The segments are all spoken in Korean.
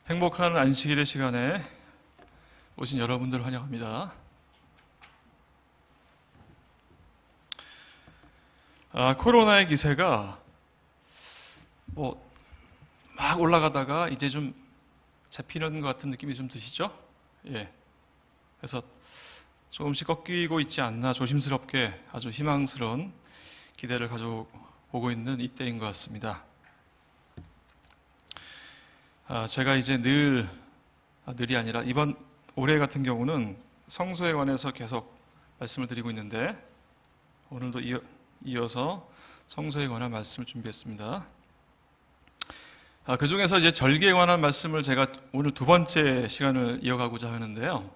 행복한 안식일의 시간에 오신 여러분들 환영합니다. 코로나의 기세가 막 올라가다가 이제 좀 잡히는 것 같은 느낌이 좀 드시죠? 예. 그래서 조금씩 꺾이고 있지 않나 조심스럽게 아주 희망스러운 기대를 가져보고 있는 이때인 것 같습니다. 제가 이제 늘이 아니라 이번 올해 같은 경우는 성소에 관해서 계속 말씀을 드리고 있는데 오늘도 이어서 성소에 관한 말씀을 준비했습니다. 그 중에서 이제 절기에 관한 말씀을 제가 오늘 두 번째 시간을 이어가고자 하는데요.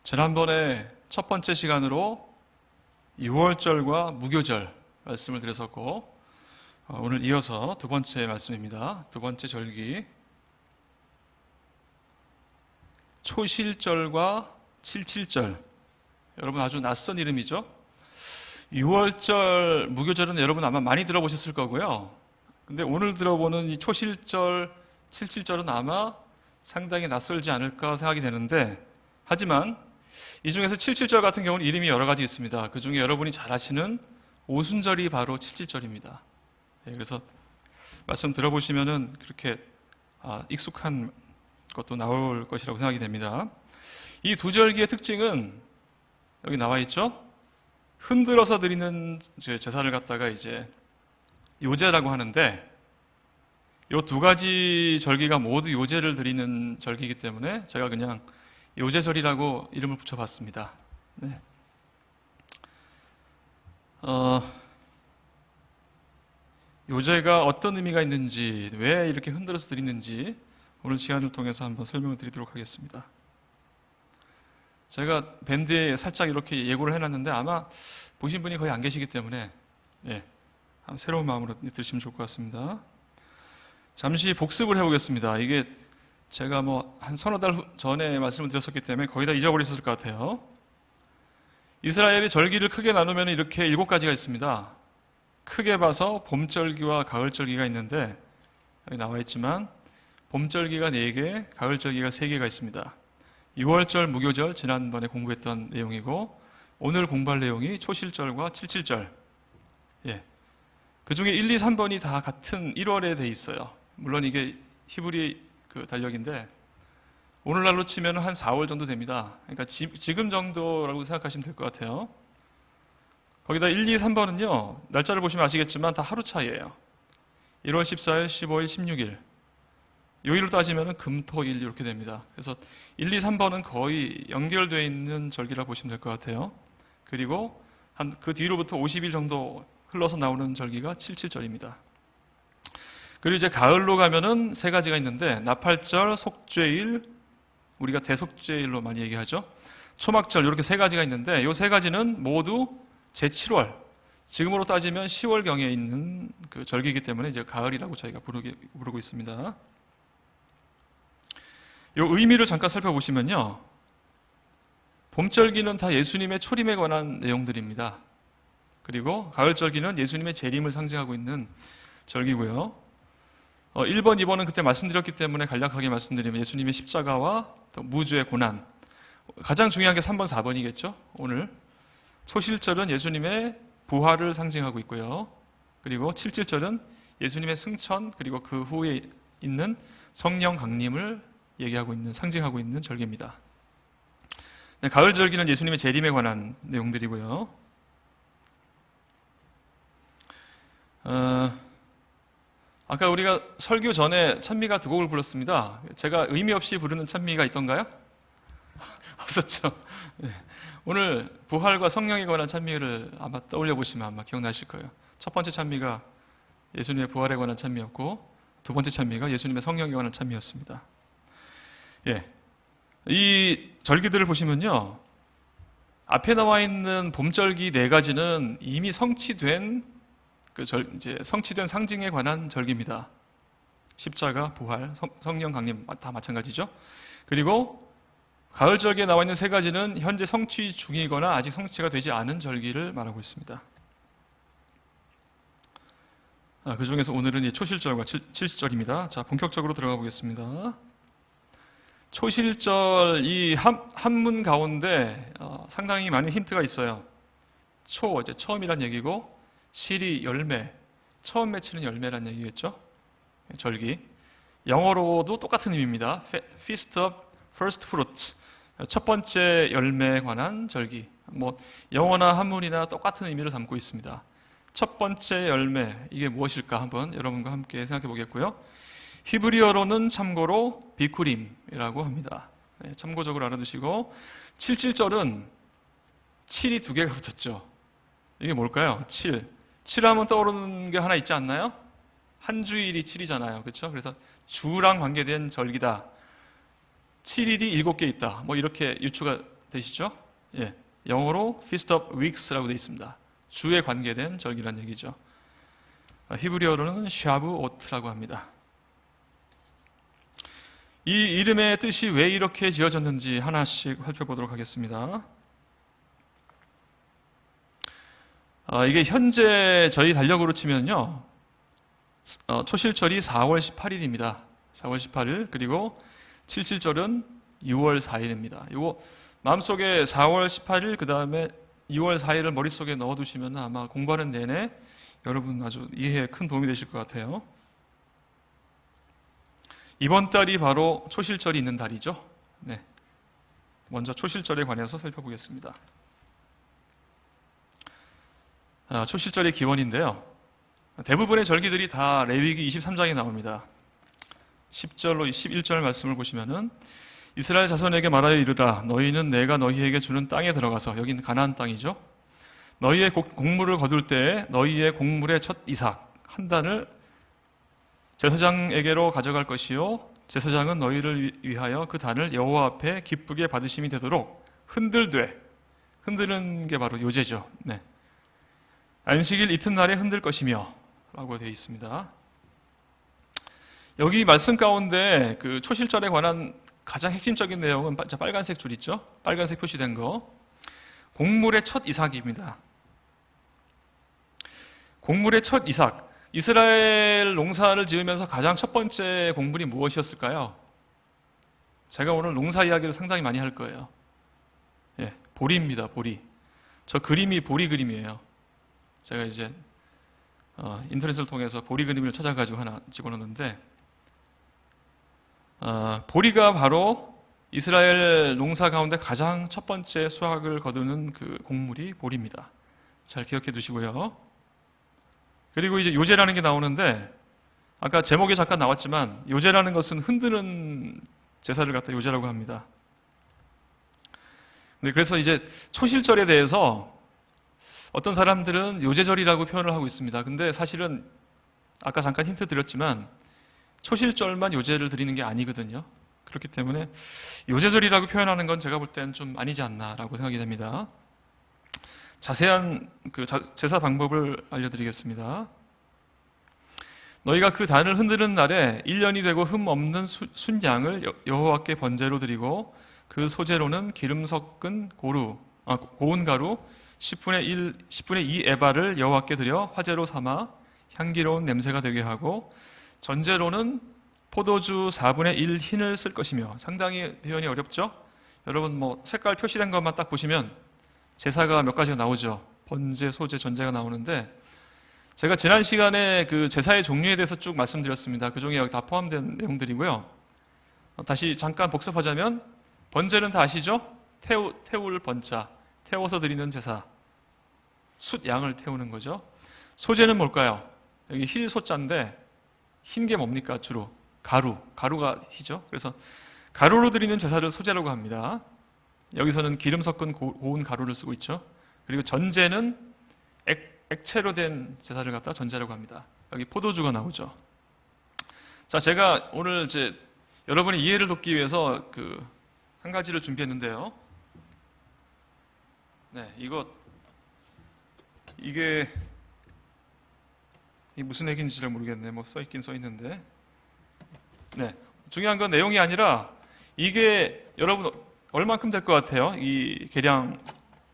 지난번에 첫 번째 시간으로 유월절과 무교절 말씀을 드렸었고 오늘 이어서 두 번째 말씀입니다. 두 번째 절기 초실절과 칠칠절. 여러분 아주 낯선 이름이죠. 유월절, 무교절은 여러분 아마 많이 들어보셨을 거고요. 근데 오늘 들어보는 이 초실절, 칠칠절은 아마 상당히 낯설지 않을까 생각이 되는데, 하지만 이 중에서 칠칠절 같은 경우는 이름이 여러 가지 있습니다. 그 중에 여러분이 잘 아시는 오순절이 바로 칠칠절입니다. 그래서 말씀 들어보시면은 그렇게 익숙한 것도 나올 것이라고 생각이 됩니다. 이 두 절기의 특징은 여기 나와 있죠. 흔들어서 드리는 제사를 갖다가 이제 요제라고 하는데, 이 두 가지 절기가 모두 요제를 드리는 절기이기 때문에 제가 그냥 요제절이라고 이름을 붙여봤습니다. 네. 요제가 어떤 의미가 있는지, 왜 이렇게 흔들어서 드리는지 오늘 시간을 통해서 한번 설명을 드리도록 하겠습니다. 제가 밴드에 살짝 이렇게 예고를 해놨는데 아마 보신 분이 거의 안 계시기 때문에 한번 새로운 마음으로 들으시면 좋을 것 같습니다. 잠시 복습을 해보겠습니다. 이게 제가 한 서너 달 전에 말씀을 드렸었기 때문에 거의 다 잊어버렸을 것 같아요. 이스라엘이 절기를 크게 나누면 이렇게 7가지가 있습니다. 크게 봐서 봄절기와 가을절기가 있는데 여기 나와 있지만 봄절기가 4개, 가을절기가 3개가 있습니다. 6월절, 무교절 지난번에 공부했던 내용이고 오늘 공부할 내용이 초실절과 칠칠절. 그 중에 1, 2, 3번이 다 같은 1월에 돼 있어요. 물론 이게 히브리 달력인데 오늘날로 치면 한 4월 정도 됩니다. 그러니까 지금 정도라고 생각하시면 될 것 같아요. 거기다 1, 2, 3번은요, 날짜를 보시면 아시겠지만 다 하루 차이예요. 1월 14일, 15일, 16일. 요일로 따지면 금, 토, 일 이렇게 됩니다. 그래서 1, 2, 3번은 거의 연결되어 있는 절기라 보시면 될 것 같아요. 그리고 그 뒤로부터 50일 정도 흘러서 나오는 절기가 칠칠절입니다. 그리고 이제 가을로 가면은 3가지가 있는데 나팔절, 속죄일, 우리가 대속죄일로 많이 얘기하죠. 초막절 이렇게 3가지가 있는데 이 3가지는 모두 제7월, 지금으로 따지면 10월경에 있는 그 절기이기 때문에 이제 가을이라고 저희가 부르고 있습니다. 이 의미를 잠깐 살펴보시면요. 봄절기는 다 예수님의 초림에 관한 내용들입니다. 그리고 가을절기는 예수님의 재림을 상징하고 있는 절기고요. 1번, 2번은 그때 말씀드렸기 때문에 간략하게 말씀드리면 예수님의 십자가와 또 무주의 고난. 가장 중요한 게 3번, 4번이겠죠. 오늘 초실절은 예수님의 부활을 상징하고 있고요. 그리고 칠칠절은 예수님의 승천, 그리고 그 후에 있는 성령 강림을 얘기하고 있는, 상징하고 있는 절기입니다. 가을절기는 예수님의 재림에 관한 내용들이고요. 아까 우리가 설교 전에 찬미가 두 곡을 불렀습니다. 제가 의미 없이 부르는 찬미가 있던가요? 없었죠. 오늘 부활과 성령에 관한 찬미를 아마 떠올려 보시면 아마 기억나실 거예요. 첫 번째 찬미가 예수님의 부활에 관한 찬미였고 두 번째 찬미가 예수님의 성령에 관한 찬미였습니다. 이 절기들을 보시면요, 앞에 나와 있는 봄절기 4가지는 이미 성취된 성취된 상징에 관한 절기입니다. 십자가, 부활, 성령 강림 다 마찬가지죠. 그리고 가을절기에 나와 있는 3가지는 현재 성취 중이거나 아직 성취가 되지 않은 절기를 말하고 있습니다. 그 중에서 오늘은 이 초실절과 칠칠절입니다. 자, 본격적으로 들어가 보겠습니다. 초실절 이 한문 가운데 상당히 많은 힌트가 있어요. 초, 이제 처음이란 얘기고, 실이 열매, 처음 맺히는 열매란 얘기겠죠? 절기. 영어로도 똑같은 의미입니다. Feast of First Fruits. 첫 번째 열매에 관한 절기. 뭐 영어나 한문이나 똑같은 의미를 담고 있습니다. 첫 번째 열매, 이게 무엇일까 한번 여러분과 함께 생각해 보겠고요. 히브리어로는 참고로 비쿠림이라고 합니다. 네, 참고적으로 알아두시고, 칠칠절은 7이 두 개가 붙었죠. 이게 뭘까요? 7. 7하면 떠오르는 게 하나 있지 않나요? 한 주일이 7이잖아요. 그렇죠? 그래서 주랑 관계된 절기다. 7일이 7개 있다. 뭐 이렇게 유추가 되시죠? 예. 영어로 Feast of Weeks라고 되어 있습니다. 주에 관계된 절기란 얘기죠. 히브리어로는 샤브오트라고 합니다. 이 이름의 뜻이 왜 이렇게 지어졌는지 하나씩 살펴보도록 하겠습니다. 이게 현재 저희 달력으로 치면요, 초실절이 4월 18일입니다. 4월 18일. 그리고 칠칠절은 6월 4일입니다. 이거 마음속에 4월 18일 그 다음에 6월 4일을 머릿속에 넣어두시면 아마 공부하는 내내 여러분 아주 이해에 큰 도움이 되실 것 같아요. 이번 달이 바로 초실절이 있는 달이죠. 네. 먼저 초실절에 관해서 살펴보겠습니다. 초실절의 기원인데요. 대부분의 절기들이 다 레위기 23장에 나옵니다. 10절로 11절 말씀을 보시면은 이스라엘 자손에게 말하여 이르라 너희는 내가 너희에게 주는 땅에 들어가서, 여긴 가나안 땅이죠. 너희의 곡물을 거둘 때에 너희의 곡물의 첫 이삭 한 단을 제사장에게로 가져갈 것이요 제사장은 너희를 위하여 그 단을 여호와 앞에 기쁘게 받으심이 되도록 흔드는 게 바로 요제죠. 네. 안식일 이튿날에 흔들 것이며 라고 되어 있습니다. 여기 말씀 가운데 그 초실절에 관한 가장 핵심적인 내용은 빨간색 줄 있죠? 빨간색 표시된 거. 곡물의 첫 이삭입니다. 곡물의 첫 이삭. 이스라엘 농사를 지으면서 가장 첫 번째 곡물이 무엇이었을까요? 제가 오늘 농사 이야기를 상당히 많이 할 거예요. 예, 보리입니다. 보리. 저 그림이 보리 그림이에요. 제가 이제 인터넷을 통해서 보리 그림을 찾아가지고 하나 집어넣었는데, 보리가 바로 이스라엘 농사 가운데 가장 첫 번째 수확을 거두는 그 곡물이 보리입니다. 잘 기억해 두시고요. 그리고 이제 요제라는 게 나오는데, 아까 제목에 잠깐 나왔지만 요제라는 것은 흔드는 제사를 갖다 요제라고 합니다. 네, 그래서 이제 초실절에 대해서 어떤 사람들은 요제절이라고 표현을 하고 있습니다. 근데 사실은 아까 잠깐 힌트 드렸지만 초실절만 요제를 드리는 게 아니거든요. 그렇기 때문에 요제절이라고 표현하는 건 제가 볼 때는 좀 아니지 않나라고 생각이 됩니다. 자세한 그 제사 방법을 알려드리겠습니다. 너희가 그 단을 흔드는 날에 1년이 되고 흠 없는 순양을 여호와께 번제로 드리고 그 소제로는 기름 섞은 고운 가루 10분의 2 에바를 여호와께 드려 화제로 삼아 향기로운 냄새가 되게 하고, 전제로는 포도주 4분의 1 흰을 쓸 것이며. 상당히 표현이 어렵죠? 여러분 뭐 색깔 표시된 것만 딱 보시면 제사가 몇 가지가 나오죠. 번제, 소제, 전제가 나오는데, 제가 지난 시간에 그 제사의 종류에 대해서 쭉 말씀드렸습니다. 그 중에 여기 다 포함된 내용들이고요. 다시 잠깐 복습하자면, 번제는 다 아시죠? 태울 번자, 태워서 드리는 제사, 숫양을 태우는 거죠. 소제는 뭘까요? 여기 힐 소자인데 흰 게 뭡니까? 주로 가루가 희죠. 그래서 가루로 드리는 제사를 소제라고 합니다. 여기서는 기름 섞은 고운 가루를 쓰고 있죠. 그리고 전제는 액체로 된 제사를 갖다 전제라고 합니다. 여기 포도주가 나오죠. 자, 제가 오늘 이제 여러분의 이해를 돕기 위해서 한 가지를 준비했는데요. 네, 이게 무슨 얘기인지 잘 모르겠네. 뭐 써있긴 써있는데. 네, 중요한 건 내용이 아니라 이게 여러분 얼만큼 될 것 같아요? 이 계량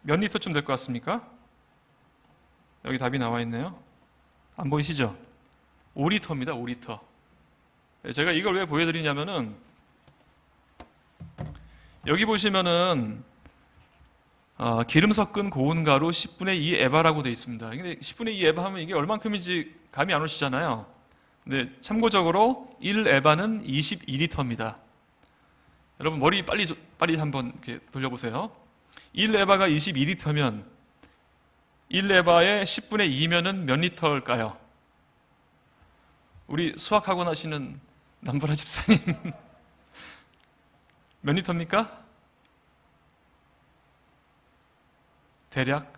몇 리터쯤 될 것 같습니까? 여기 답이 나와 있네요. 안 보이시죠? 5리터입니다. 5리터. 제가 이걸 왜 보여드리냐면은 여기 보시면은 기름 섞은 고운 가루 10분의 2 에바라고 되어 있습니다. 근데 10분의 2 에바 하면 이게 얼만큼인지 감이 안 오시잖아요. 근데 참고적으로 1 에바는 22리터입니다. 여러분 머리 빨리 한번 이렇게 돌려보세요. 1 에바가 22리터면 1 에바의 10분의 2면은 몇 리터일까요? 우리 수학학원 하시는 남보라 집사님 몇 리터입니까? 대략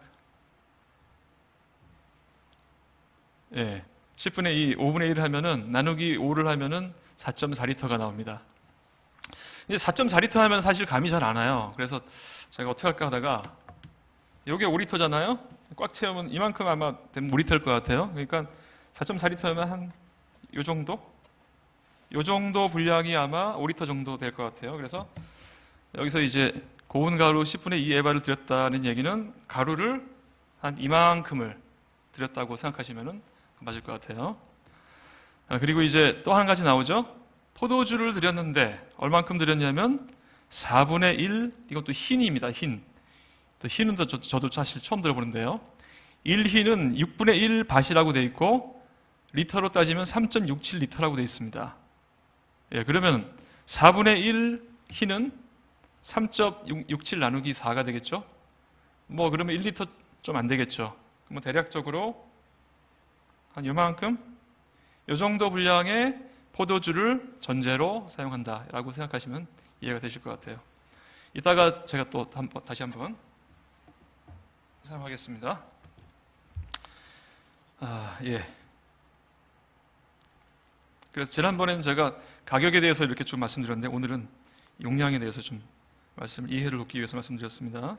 10분의 2, 5분의 1을 하면은 나누기 5를 하면은 4.4리터가 나옵니다. 근데 4.4리터 하면 사실 감이 잘 안 와요. 그래서 제가 어떻게 할까 하다가 이게 5리터잖아요. 꽉 채우면 이만큼 아마 되면 5리터일 것 같아요. 그러니까 4.4리터면 한 요 정도? 요 정도 분량이 아마 5리터 정도 될 것 같아요. 그래서 여기서 이제 고운 가루 10분의 2 에바를 들였다는 얘기는 가루를 한 이만큼을 들였다고 생각하시면 맞을 것 같아요. 그리고 이제 또 한 가지 나오죠. 포도주를 들였는데 얼만큼 들였냐면 4분의 1, 이것도 흰입니다. 흰. 또 흰은 저도 사실 처음 들어보는데요. 1흰은 6분의 1 밭이라고 되어 있고 리터로 따지면 3.67리터라고 되어 있습니다. 그러면 4분의 1 흰은 3.67 나누기 4가 되겠죠? 뭐 그러면 1리터 좀 안 되겠죠? 그럼 대략적으로 한 요만큼? 요 정도 분량의 포도주를 전제로 사용한다라고 생각하시면 이해가 되실 것 같아요. 이따가 제가 또 다시 한번 사용하겠습니다. 그래서 지난번에는 제가 가격에 대해서 이렇게 좀 말씀드렸는데 오늘은 용량에 대해서 좀 이해를 돕기 위해서 말씀드렸습니다.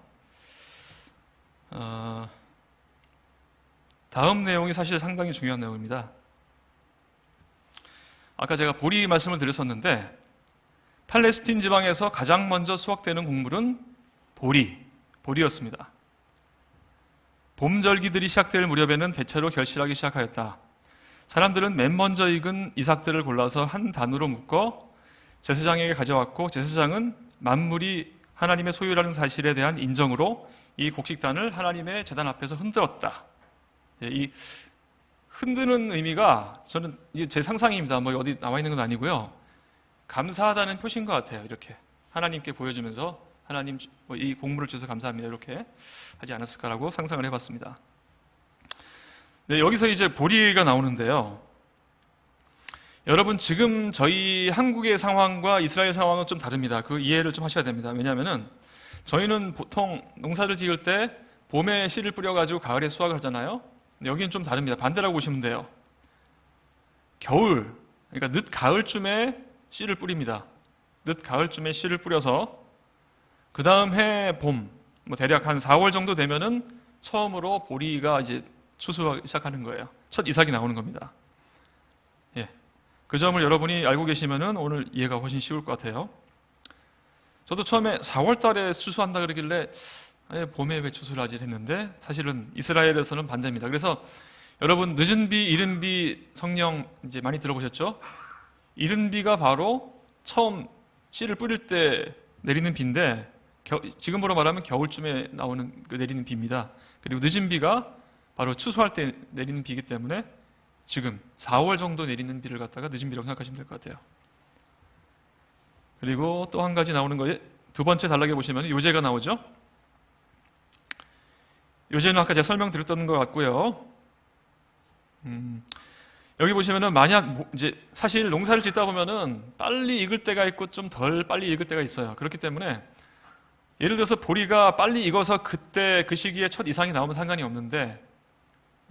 다음 내용이 사실 상당히 중요한 내용입니다. 아까 제가 보리 말씀을 드렸었는데 팔레스틴 지방에서 가장 먼저 수확되는 곡물은 보리였습니다. 봄절기들이 시작될 무렵에는 대체로 결실하기 시작하였다. 사람들은 맨 먼저 익은 이삭들을 골라서 한 단으로 묶어 제사장에게 가져왔고 제사장은 만물이 하나님의 소유라는 사실에 대한 인정으로 이 곡식단을 하나님의 제단 앞에서 흔들었다. 이 흔드는 의미가 저는 이게 제 상상입니다. 뭐 어디 나와 있는 건 아니고요. 감사하다는 표시인 것 같아요. 이렇게 하나님께 보여주면서 하나님 이 곡물을 주셔서 감사합니다. 이렇게 하지 않았을까라고 상상을 해봤습니다. 네, 여기서 이제 보리가 나오는데요. 여러분 지금 저희 한국의 상황과 이스라엘 상황은 좀 다릅니다. 그 이해를 좀 하셔야 됩니다. 왜냐하면은 저희는 보통 농사를 지을 때 봄에 씨를 뿌려가지고 가을에 수확을 하잖아요. 여기는 좀 다릅니다. 반대라고 보시면 돼요. 겨울, 그러니까 늦 가을쯤에 씨를 뿌립니다. 늦 가을쯤에 씨를 뿌려서 그 다음 해 봄, 뭐 대략 한 4월 정도 되면은 처음으로 보리가 이제 추수하기 시작하는 거예요. 첫 이삭이 나오는 겁니다. 그 점을 여러분이 알고 계시면은 오늘 이해가 훨씬 쉬울 것 같아요. 저도 처음에 4월 달에 추수한다 그러길래 봄에 왜 추수를 하지 했는데 사실은 이스라엘에서는 반대입니다. 그래서 여러분 늦은 비, 이른 비 성령 이제 많이 들어보셨죠? 이른 비가 바로 처음 씨를 뿌릴 때 내리는 비인데 지금으로 말하면 겨울쯤에 나오는 내리는 비입니다. 그리고 늦은 비가 바로 추수할 때 내리는 비이기 때문에 지금 4월 정도 내리는 비를 갖다가 늦은 비라고 생각하시면 될 것 같아요. 그리고 또 한 가지 나오는 거에 두 번째 단락에 보시면 요제가 나오죠. 요제는 아까 제가 설명드렸던 것 같고요. 여기 보시면은 만약 이제 사실 농사를 짓다 보면은 빨리 익을 때가 있고 좀 덜 빨리 익을 때가 있어요. 그렇기 때문에 예를 들어서 보리가 빨리 익어서 그때 그 시기에 첫 이상이 나오면 상관이 없는데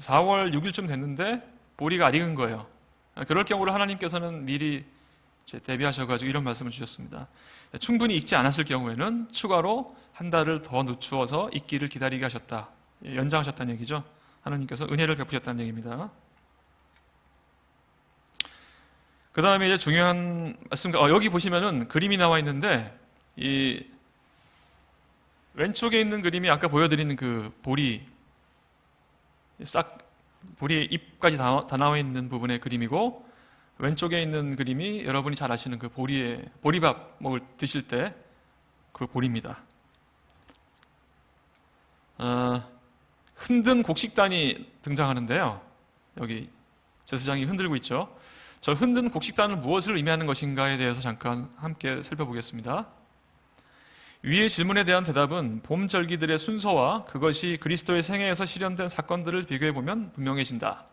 4월 6일쯤 됐는데 보리가 안 익은 거예요. 그럴 경우를 하나님께서는 미리 대비하셔가지고 이런 말씀을 주셨습니다. 충분히 익지 않았을 경우에는 추가로 한 달을 더 늦추어서 익기를 기다리게 하셨다. 연장하셨다는 얘기죠. 하나님께서 은혜를 베푸셨다는 얘기입니다. 그 다음에 이제 중요한 말씀, 여기 보시면은 그림이 나와 있는데 이 왼쪽에 있는 그림이 아까 보여드리는 그 보리 싹 보리의 잎까지 다 나와 있는 부분의 그림이고, 왼쪽에 있는 그림이 여러분이 잘 아시는 그 보리밥 드실 때 그 보리입니다. 흔든 곡식단이 등장하는데요. 여기 제사장이 흔들고 있죠. 저 흔든 곡식단은 무엇을 의미하는 것인가에 대해서 잠깐 함께 살펴보겠습니다. 위의 질문에 대한 대답은 봄 절기들의 순서와 그것이 그리스도의 생애에서 실현된 사건들을 비교해보면 분명해진다.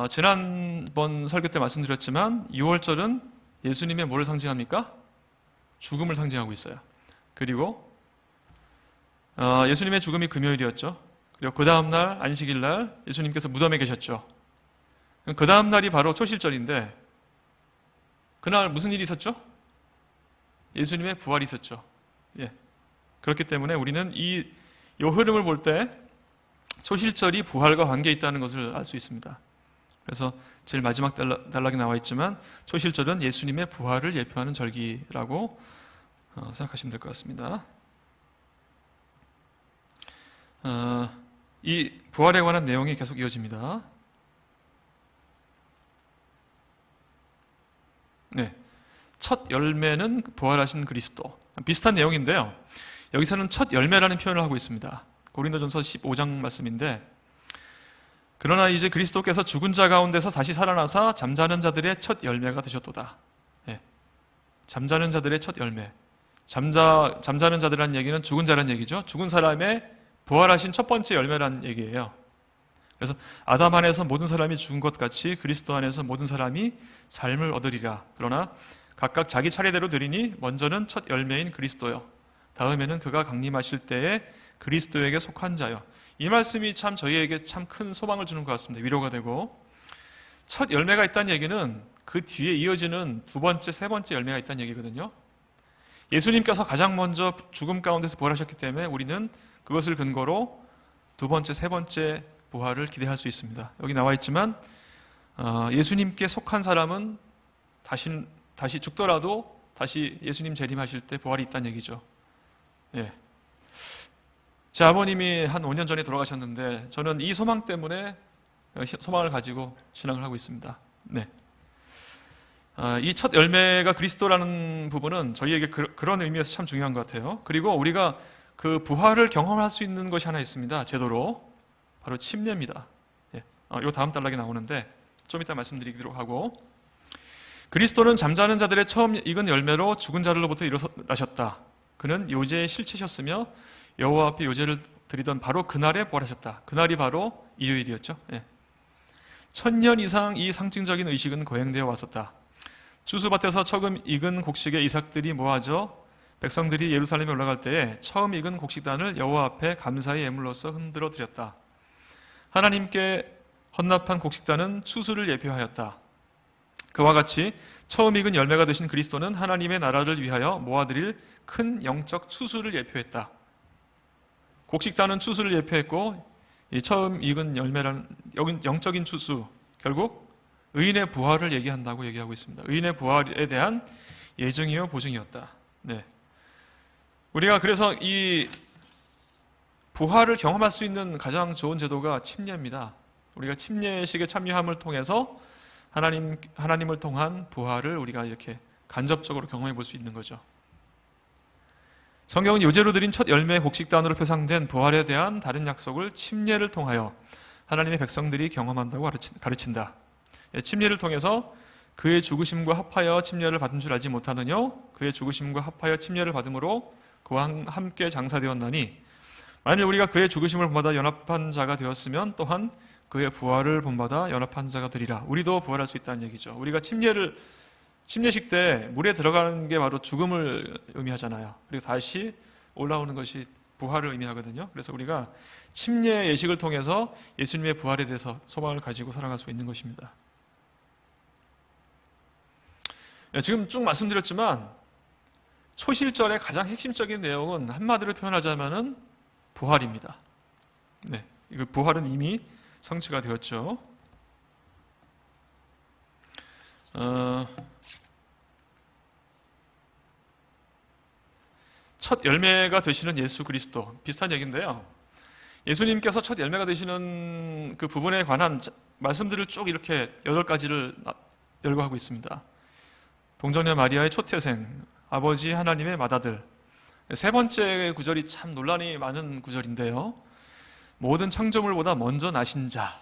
지난번 설교 때 말씀드렸지만 6월절은 예수님의 뭐를 상징합니까? 죽음을 상징하고 있어요. 그리고 예수님의 죽음이 금요일이었죠. 그리고 그 다음날 안식일날 예수님께서 무덤에 계셨죠. 그 다음날이 바로 초실절인데, 그날 무슨 일이 있었죠? 예수님의 부활이 있었죠. 예. 그렇기 때문에 우리는 이 흐름을 볼 때 초실절이 부활과 관계에 있다는 것을 알 수 있습니다. 그래서 제일 마지막 단락에 나와 있지만 초실절은 예수님의 부활을 예표하는 절기라고 생각하시면 될 것 같습니다. 이 부활에 관한 내용이 계속 이어집니다. 네. 첫 열매는 부활하신 그리스도. 비슷한 내용인데요. 여기서는 첫 열매라는 표현을 하고 있습니다. 고린도전서 15장 말씀인데, 그러나 이제 그리스도께서 죽은 자 가운데서 다시 살아나사 잠자는 자들의 첫 열매가 되셨도다. 네. 잠자는 자들의 첫 열매. 잠자는 자들이라는 얘기는 죽은 자라는 얘기죠. 죽은 사람의 부활하신 첫 번째 열매라는 얘기예요. 그래서 아담 안에서 모든 사람이 죽은 것 같이 그리스도 안에서 모든 사람이 삶을 얻으리라. 그러나 각각 자기 차례대로 드리니 먼저는 첫 열매인 그리스도요, 다음에는 그가 강림하실 때에 그리스도에게 속한 자요. 이 말씀이 참 저희에게 참 큰 소망을 주는 것 같습니다. 위로가 되고, 첫 열매가 있다는 얘기는 그 뒤에 이어지는 두 번째, 세 번째 열매가 있다는 얘기거든요. 예수님께서 가장 먼저 죽음 가운데서 부활하셨기 때문에 우리는 그것을 근거로 두 번째, 세 번째 부활을 기대할 수 있습니다. 여기 나와 있지만 예수님께 속한 사람은 다시 죽더라도 다시 예수님 재림하실 때 부활이 있다는 얘기죠. 예. 제 아버님이 한 5년 전에 돌아가셨는데 저는 이 소망 때문에 소망을 가지고 신앙을 하고 있습니다. 네. 이 첫 열매가 그리스도라는 부분은 저희에게 그런 의미에서 참 중요한 것 같아요. 그리고 우리가 그 부활을 경험할 수 있는 것이 하나 있습니다. 제도로. 바로 침례입니다. 예. 요 다음 단락에 나오는데 좀 이따 말씀드리도록 하고, 그리스도는 잠자는 자들의 처음 익은 열매로 죽은 자들로부터 일어나셨다. 그는 요제의 실체셨으며 여호와 앞에 요제를 드리던 바로 그날에 부활하셨다. 그날이 바로 일요일이었죠. 예. 1000년 이상 이 상징적인 의식은 거행되어 왔었다. 추수밭에서 처음 익은 곡식의 이삭들이 모아져 백성들이 예루살렘에 올라갈 때에 처음 익은 곡식단을 여호와 앞에 감사의 예물로서 흔들어 드렸다. 하나님께 헌납한 곡식단은 추수를 예표하였다. 그와 같이 처음 익은 열매가 되신 그리스도는 하나님의 나라를 위하여 모아드릴 큰 영적 추수를 예표했다. 곡식단은 추수를 예표했고, 이 처음 익은 열매라는 영적인 추수, 결국 의인의 부활을 얘기한다고 얘기하고 있습니다. 의인의 부활에 대한 예증이요 보증이었다. 네. 우리가 그래서 이 부활을 경험할 수 있는 가장 좋은 제도가 침례입니다. 우리가 침례식에 참여함을 통해서 하나님을 통한 부활을 우리가 이렇게 간접적으로 경험해 볼 수 있는 거죠. 성경은 요제로 드린 첫 열매 곡식단으로 표상된 부활에 대한 다른 약속을 침례를 통하여 하나님의 백성들이 경험한다고 가르친다. 침례를 통해서 그의 죽으심과 합하여 침례를 받은 줄 알지 못하느냐? 그의 죽으심과 합하여 침례를 받음으로 그와 함께 장사되었나니, 만일 우리가 그의 죽으심을 본받아 연합한 자가 되었으면 또한 그의 부활을 본받아 연합한 자가 되리라. 우리도 부활할 수 있다는 얘기죠. 우리가 침례식 때 물에 들어가는 게 바로 죽음을 의미하잖아요. 그리고 다시 올라오는 것이 부활을 의미하거든요. 그래서 우리가 침례 예식을 통해서 예수님의 부활에 대해서 소망을 가지고 살아갈 수 있는 것입니다. 지금 쭉 말씀드렸지만 초실절의 가장 핵심적인 내용은 한마디로 표현하자면은 부활입니다. 네, 이거 부활은 이미 성취가 되었죠. 첫 열매가 되시는 예수 그리스도, 비슷한 얘기인데요. 예수님께서 첫 열매가 되시는 그 부분에 관한 말씀들을 쭉 이렇게 8가지를 열거하고 있습니다. 동정녀 마리아의 초태생, 아버지 하나님의 맏아들. 세 번째 구절이 참 논란이 많은 구절인데요. 모든 창조물보다 먼저 나신 자.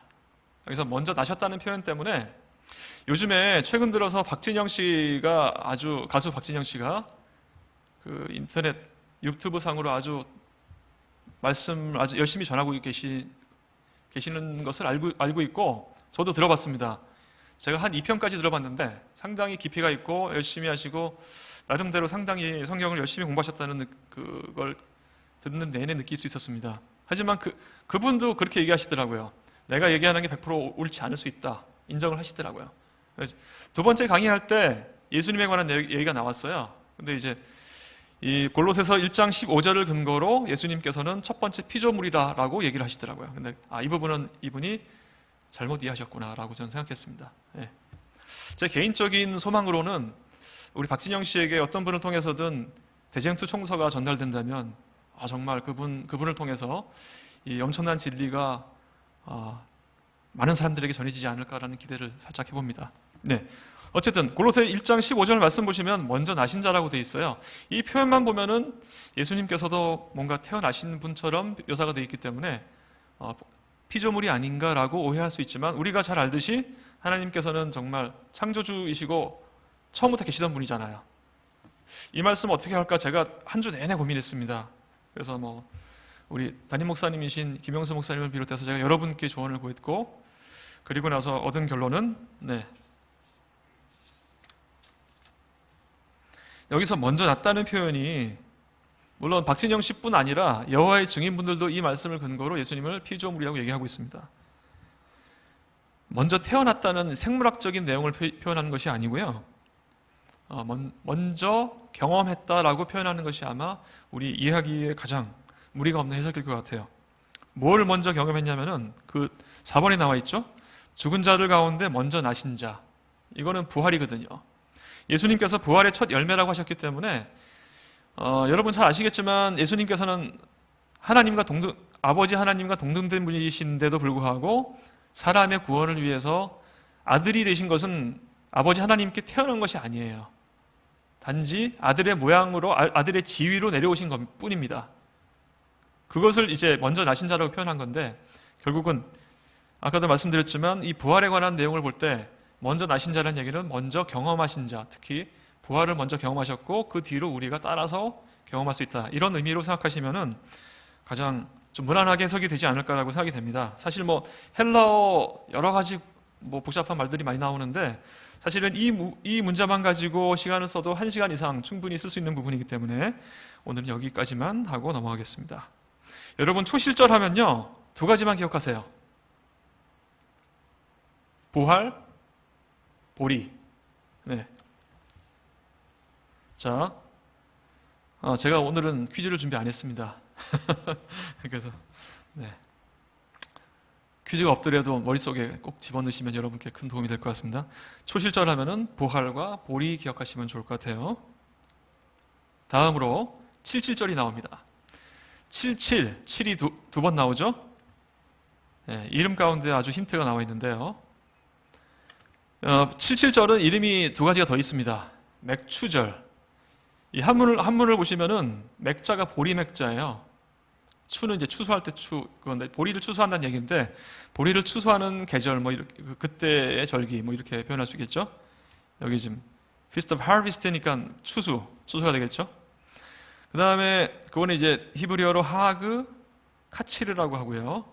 여기서 먼저 나셨다는 표현 때문에 요즘에 최근 들어서 가수 박진영 씨가 그 인터넷 유튜브 상으로 아주 말씀을 아주 열심히 전하고 계시는 것을 알고 있고, 저도 들어봤습니다. 제가 한 2편까지 들어봤는데 상당히 깊이가 있고 열심히 하시고 나름대로 상당히 성경을 열심히 공부하셨다는 그걸 듣는 내내 느낄 수 있었습니다. 하지만 그분도 그렇게 얘기하시더라고요. 내가 얘기하는 게 100% 옳지 않을 수 있다. 인정을 하시더라고요. 두 번째 강의할 때 예수님에 관한 얘기가 나왔어요. 근데 이제 이 골로새서 1장 15절을 근거로 예수님께서는 첫 번째 피조물이다라고 얘기를 하시더라고요. 근데 이 부분은 이분이 잘못 이해하셨구나라고 저는 생각했습니다. 예. 제 개인적인 소망으로는 우리 박진영 씨에게 어떤 분을 통해서든 대쟁투 총서가 전달된다면 정말 그분을 통해서 이 엄청난 진리가 많은 사람들에게 전해지지 않을까라는 기대를 살짝 해봅니다. 네. 어쨌든 골로새 1장 15절 말씀 보시면 먼저 나신 자라고 돼 있어요. 이 표현만 보면은 예수님께서도 뭔가 태어나신 분처럼 묘사가 돼 있기 때문에 피조물이 아닌가라고 오해할 수 있지만, 우리가 잘 알듯이 하나님께서는 정말 창조주이시고 처음부터 계시던 분이잖아요. 이 말씀 어떻게 할까 제가 한 주 내내 고민했습니다. 그래서 우리 담임 목사님이신 김영수 목사님을 비롯해서 제가 여러분께 조언을 구했고, 그리고 나서 얻은 결론은 여기서 먼저 났다는 표현이 물론 박진영 씨뿐 아니라 여호와의 증인분들도 이 말씀을 근거로 예수님을 피조물이라고 얘기하고 있습니다. 먼저 태어났다는 생물학적인 내용을 표현하는 것이 아니고요. 먼저 경험했다라고 표현하는 것이 아마 우리 이해하기에 가장 무리가 없는 해석일 것 같아요. 뭘 먼저 경험했냐면은 그 4번에 나와 있죠. 죽은 자들 가운데 먼저 나신 자. 이거는 부활이거든요. 예수님께서 부활의 첫 열매라고 하셨기 때문에 여러분 잘 아시겠지만 예수님께서는 아버지 하나님과 동등된 분이신데도 불구하고 사람의 구원을 위해서 아들이 되신 것은 아버지 하나님께 태어난 것이 아니에요. 단지 아들의 모양으로 아들의 지위로 내려오신 것 뿐입니다. 그것을 이제 먼저 나신 자라고 표현한 건데, 결국은 아까도 말씀드렸지만 이 부활에 관한 내용을 볼 때 먼저 나신 자라는 얘기는 먼저 경험하신 자, 특히 부활을 먼저 경험하셨고 그 뒤로 우리가 따라서 경험할 수 있다, 이런 의미로 생각하시면은 가장 좀 무난하게 해석이 되지 않을까라고 생각이 됩니다. 사실 헬라어 여러 가지 복잡한 말들이 많이 나오는데, 사실은 이 문자만 가지고 시간을 써도 1시간 이상 충분히 쓸 수 있는 부분이기 때문에 오늘은 여기까지만 하고 넘어가겠습니다. 여러분, 초실절 하면요 2가지만 기억하세요. 부활, 보리. 네. 자, 제가 오늘은 퀴즈를 준비 안 했습니다. 그래서 퀴즈가 없더라도 머릿속에 꼭 집어넣으시면 여러분께 큰 도움이 될 것 같습니다. 초실절 하면은 부활과 보리 기억하시면 좋을 것 같아요. 다음으로 77절이 나옵니다. 7이 두 번 나오죠? 네, 이름 가운데 아주 힌트가 나와 있는데요. 77절은 이름이 2가지가 더 있습니다. 맥추절. 이 한문을 보시면은 맥자가 보리맥자예요. 추는 이제 추수할 때 그건데 보리를 추수한다는 얘기인데, 보리를 추수하는 계절, 그때의 절기, 이렇게 표현할 수 있겠죠? 여기 지금 Feast of Harvest니까 추수가 되겠죠? 그 다음에 그거는 이제 히브리어로 하그 카치르라고 하고요.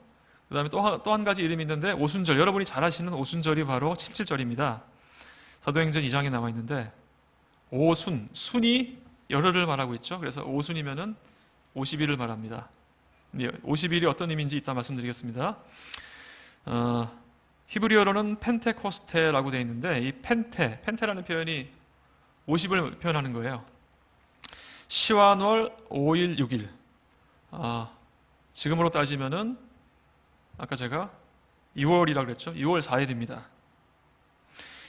그 다음에 또 한 가지 이름이 있는데 오순절, 여러분이 잘 아시는 오순절이 바로 77절입니다. 사도행전 2장에 나와 있는데 순이 열흘을 말하고 있죠. 그래서 오순이면은 50일을 말합니다. 50일이 어떤 의미인지 이따 말씀드리겠습니다. 히브리어로는 펜테코스테라고 되어 있는데 이 펜테라는 표현이 50을 표현하는 거예요. 시완월 5일 6일. 지금으로 따지면은 아까 제가 2월이라고 그랬죠. 2월 4일입니다.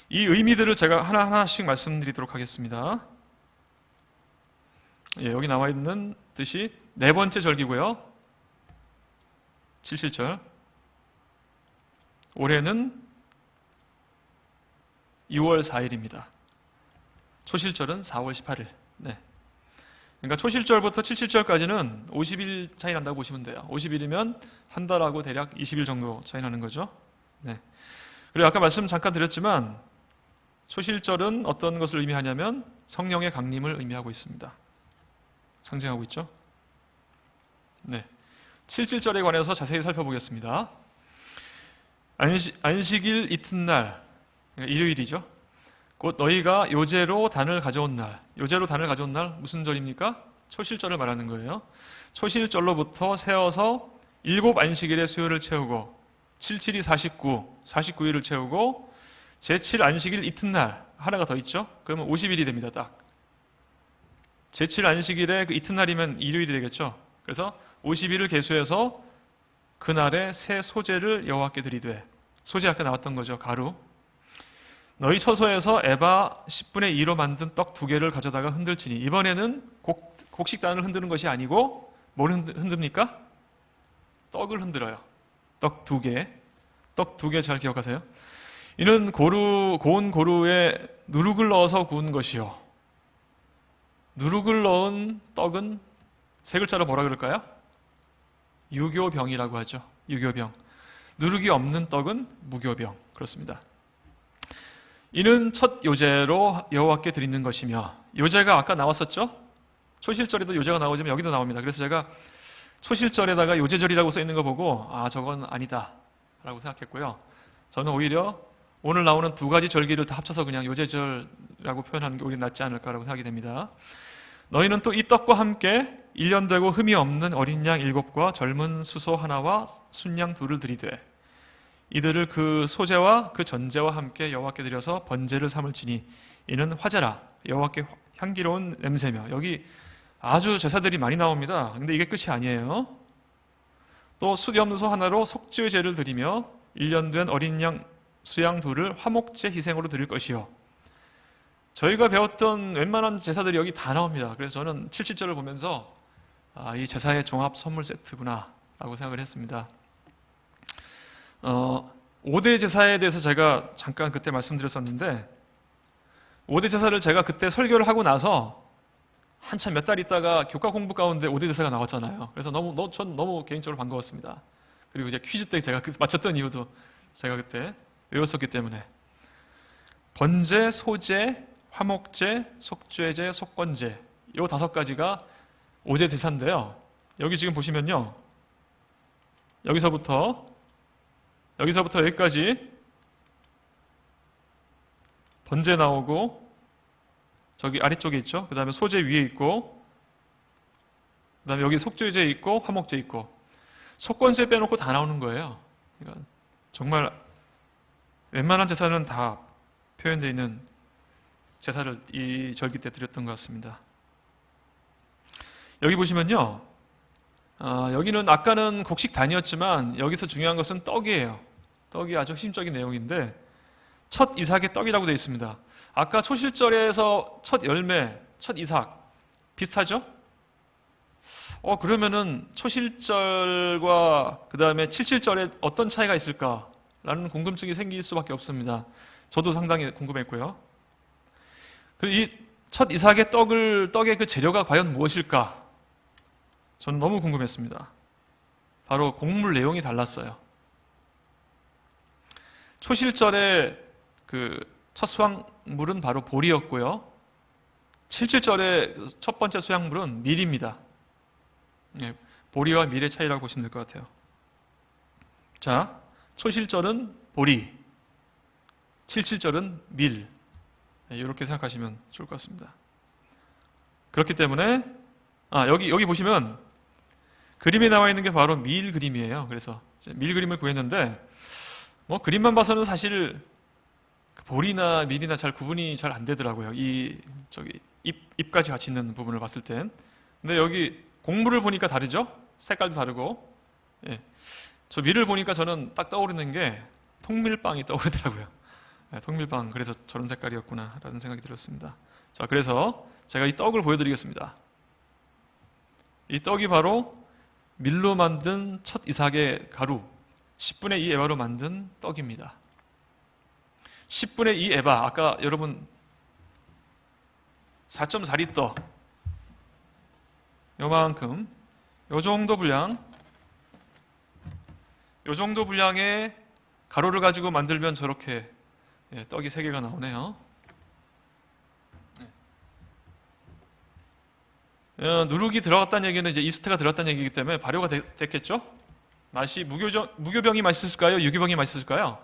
이 의미들을 제가 하나하나씩 말씀드리도록 하겠습니다. 여기 나와 있는 뜻이 4번째 절기고요. 77절. 올해는 6월 4일입니다. 초실절은 4월 18일. 네. 그러니까 초실절부터 77절까지는 50일 차이 난다고 보시면 돼요. 50일이면 한 달하고 대략 20일 정도 차이 나는 거죠. 네. 그리고 아까 말씀 잠깐 드렸지만 초실절은 어떤 것을 의미하냐면 성령의 강림을 의미하고 있습니다. 상징하고 있죠. 네. 77절에 관해서 자세히 살펴보겠습니다. 안식일 이튿날, 그러니까 일요일이죠. 곧 너희가 요제로 단을 가져온 날. 요제로 단을 가져온 날 무슨 절입니까? 초실절을 말하는 거예요. 초실절로부터 세어서 7 안식일의 수요를 채우고 77이 49, 49일을 채우고 제7 안식일 이튿날 하나가 더 있죠. 그러면 50일이 됩니다. 딱. 제7 안식일의 그 이튿날이면 일요일이 되겠죠. 그래서 50일을 계수해서 그날에 새 소제를 여호와께 드리되, 소제 아까 나왔던 거죠. 가루. 너희 처소에서 에바 10분의 2로 만든 떡 2개를 가져다가 흔들지니, 이번에는 곡식단을 흔드는 것이 아니고 뭘 흔듭니까? 떡을 흔들어요. 떡 2개. 떡 2개 잘 기억하세요. 이는 고운 고루에 누룩을 넣어서 구운 것이요. 누룩을 넣은 떡은 세 글자로 뭐라 그럴까요? 유교병이라고 하죠. 유교병. 누룩이 없는 떡은 무교병. 그렇습니다. 이는 첫 요제로 여호와께 드리는 것이며, 요제가 아까 나왔었죠? 초실절에도 요제가 나오지만 여기도 나옵니다. 그래서 제가 초실절에다가 요제절이라고 써 있는 거 보고 저건 아니다 라고 생각했고요. 저는 오히려 오늘 나오는 2가지 절기를 다 합쳐서 그냥 요제절이라고 표현하는 게 오히려 낫지 않을까라고 생각이 됩니다. 너희는 또 이 떡과 함께 1년 되고 흠이 없는 어린 양 7과 젊은 수소 하나와 순양 2를 드리되, 이들을 그 소제와 그 전제와 함께 여호와께 드려서 번제를 삼을지니 이는 화제라, 여호와께 향기로운 냄새며. 여기 아주 제사들이 많이 나옵니다. 근데 이게 끝이 아니에요. 또 수염소 하나로 속죄의 제를 드리며 1년 된 어린 양 수양 2를 화목제 희생으로 드릴 것이요. 저희가 배웠던 웬만한 제사들이 여기 다 나옵니다. 그래서 저는 77절을 보면서 이 제사의 종합 선물 세트구나 라고 생각을 했습니다. 5대 제사에 대해서 제가 잠깐 그때 말씀드렸었는데, 5대 제사를 제가 그때 설교를 하고 나서 한참 몇 달 있다가 교과 공부 가운데 5대 제사가 나왔잖아요. 그래서 전 너무 개인적으로 반가웠습니다. 그리고 이제 퀴즈 때 제가 맞췄던 이유도 제가 그때 외웠었기 때문에. 번제, 소제, 화목제, 속죄제, 속건제, 이 5가지가 5대 제사인데요. 여기 지금 보시면요, 여기서부터 여기까지 번제 나오고, 저기 아래쪽에 있죠. 그 다음에 소제 위에 있고, 그 다음에 여기 속죄제 있고, 화목제 있고, 속건제 빼놓고 다 나오는 거예요. 그러니까 정말 웬만한 제사는 다 표현되어 있는 제사를 이 절기 때 드렸던 것 같습니다. 여기 보시면요, 여기는 아까는 곡식단이었지만 여기서 중요한 것은 떡이에요. 떡이 아주 핵심적인 내용인데, 첫 이삭의 떡이라고 되어 있습니다. 아까 초실절에서 첫 열매, 첫 이삭 비슷하죠? 그러면은 초실절과 그 다음에 77절에 어떤 차이가 있을까라는 궁금증이 생길 수밖에 없습니다. 저도 상당히 궁금했고요. 그리고 이 첫 이삭의 떡의 그 재료가 과연 무엇일까? 저는 너무 궁금했습니다. 바로 곡물 내용이 달랐어요. 초실절에 그 첫 수확물은 바로 보리였고요. 77절의 첫 번째 수확물은 밀입니다. 보리와 밀의 차이라고 보시면 될 것 같아요. 자, 초실절은 보리, 77절은 밀. 이렇게 생각하시면 좋을 것 같습니다. 그렇기 때문에 여기 보시면 그림에 나와 있는 게 바로 밀 그림이에요. 그래서 밀 그림을 구했는데, 그림만 봐서는 사실 보리나 밀이나 잘 구분이 잘 안 되더라고요. 잎까지 같이 있는 부분을 봤을 땐. 근데 여기 곡물을 보니까 다르죠? 색깔도 다르고. 저 밀을 보니까 저는 딱 떠오르는 게 통밀빵이 떠오르더라고요. 통밀빵, 그래서 저런 색깔이었구나 라는 생각이 들었습니다. 자, 그래서 제가 이 떡을 보여드리겠습니다. 이 떡이 바로 밀로 만든 첫 이삭의 가루 10분의 2 에바로 만든 떡입니다. 10분의 2 에바, 아까 여러분 4.4리터 요만큼, 요 정도 분량의 가루를 가지고 만들면 저렇게 떡이 3개가 나오네요. 누룩이 들어갔다는 얘기는 이제 이스트가 들어갔다는 얘기이기 때문에 발효가 됐겠죠? 맛이 무교병이 맛있을까요? 유교병이 맛있을까요?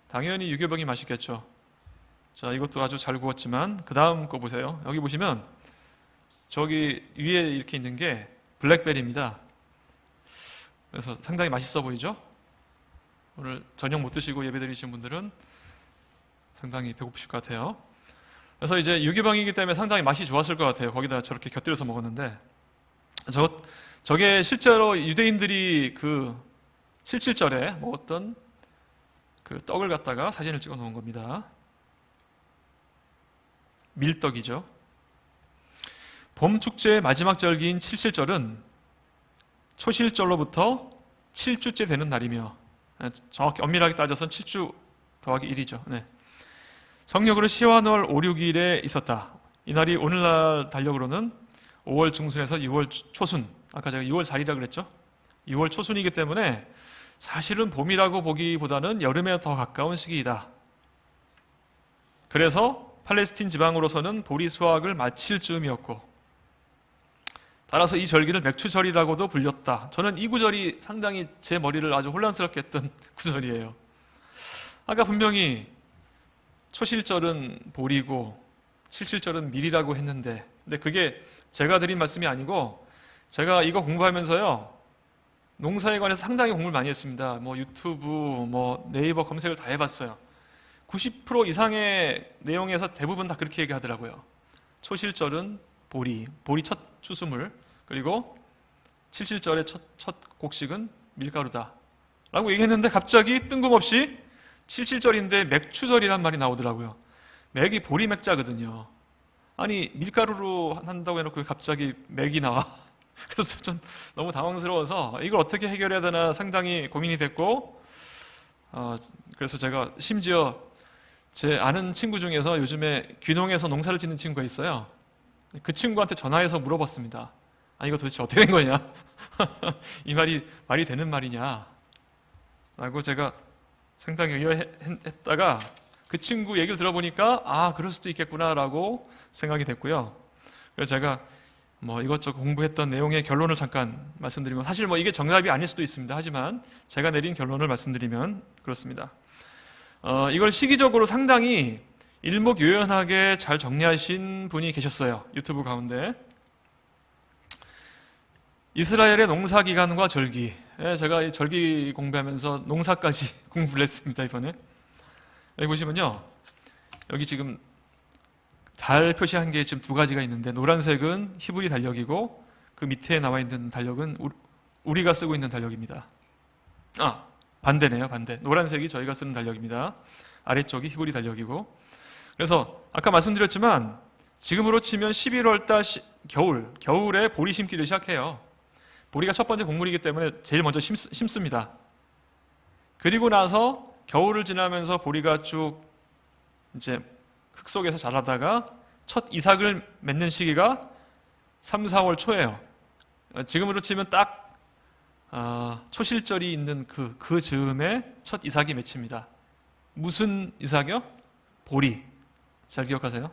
당연히 유교병이 맛있겠죠. 자, 이것도 아주 잘 구웠지만 그 다음 거 보세요. 여기 보시면 저기 위에 이렇게 있는 게 블랙베리입니다. 그래서 상당히 맛있어 보이죠? 오늘 저녁 못 드시고 예배 드리신 분들은 상당히 배고프실 것 같아요. 그래서 이제 유기병이기 때문에 상당히 맛이 좋았을 것 같아요. 거기다 저렇게 곁들여서 먹었는데 저게 실제로 유대인들이 그 7.7절에 먹었던 그 떡을 갖다가 사진을 찍어 놓은 겁니다. 밀떡이죠. 봄 축제의 마지막 절기인 7.7절은 초실절로부터 7주째 되는 날이며, 정확히 엄밀하게 따져서는 7주 더하기 1이죠. 성력으로 시완월 5, 6일에 있었다. 이 날이 오늘날 달력으로는 5월 중순에서 6월 초순, 아까 제가 6월 4일이라 그랬죠? 6월 초순이기 때문에 사실은 봄이라고 보기보다는 여름에 더 가까운 시기이다. 그래서 팔레스틴 지방으로서는 보리 수확을 마칠 즈음이었고, 따라서 이 절기를 맥추절이라고도 불렸다. 저는 이 구절이 상당히 제 머리를 아주 혼란스럽게 했던 구절이에요. 아까 분명히 초실절은 보리고 7.7절은 밀이라고 했는데, 근데 그게 제가 드린 말씀이 아니고 제가 이거 공부하면서요, 농사에 관해서 상당히 공부를 많이 했습니다. 유튜브, 네이버 검색을 다 해봤어요. 90% 이상의 내용에서 대부분 다 그렇게 얘기하더라고요. 초실절은 보리 첫 추수물, 그리고 7.7절의 첫 곡식은 밀가루다 라고 얘기했는데, 갑자기 뜬금없이 7.7절인데 맥추절이란 말이 나오더라고요. 맥이 보리 맥자거든요. 아니, 밀가루로 한다고 해놓고 갑자기 맥이 나와. 그래서 좀 너무 당황스러워서 이걸 어떻게 해결해야 되나 상당히 고민이 됐고, 그래서 제가 심지어 제 아는 친구 중에서 요즘에 귀농해서 농사를 짓는 친구가 있어요. 그 친구한테 전화해서 물어봤습니다. 아니, 이거 도대체 어떻게 된 거냐? 이 말이 되는 말이냐? 라고 제가 상당히 의아했다가 그 친구 얘기를 들어보니까 그럴 수도 있겠구나라고 생각이 됐고요. 그래서 제가 이것저것 공부했던 내용의 결론을 잠깐 말씀드리면, 사실 이게 정답이 아닐 수도 있습니다. 하지만 제가 내린 결론을 말씀드리면 그렇습니다. 이걸 시기적으로 상당히 일목요연하게 잘 정리하신 분이 계셨어요. 유튜브 가운데. 이스라엘의 농사기간과 절기. 제가 이 절기 공부하면서 농사까지 공부를 했습니다, 이번에. 여기 보시면요, 여기 지금 달 표시한 게 지금 2가지가 있는데, 노란색은 히브리 달력이고 그 밑에 나와 있는 달력은 우리가 쓰고 있는 달력입니다. 반대네요, 반대. 노란색이 저희가 쓰는 달력입니다. 아래쪽이 히브리 달력이고. 그래서 아까 말씀드렸지만 지금으로 치면 11월달 겨울에 보리 심기를 시작해요. 보리가 첫 번째 곡물이기 때문에 제일 먼저 심습니다. 그리고 나서 겨울을 지나면서 보리가 쭉 이제 흙 속에서 자라다가 첫 이삭을 맺는 시기가 3, 4월 초예요. 지금으로 치면 딱 초실절이 있는 그 즈음에 첫 이삭이 맺힙니다. 무슨 이삭이요? 보리. 잘 기억하세요?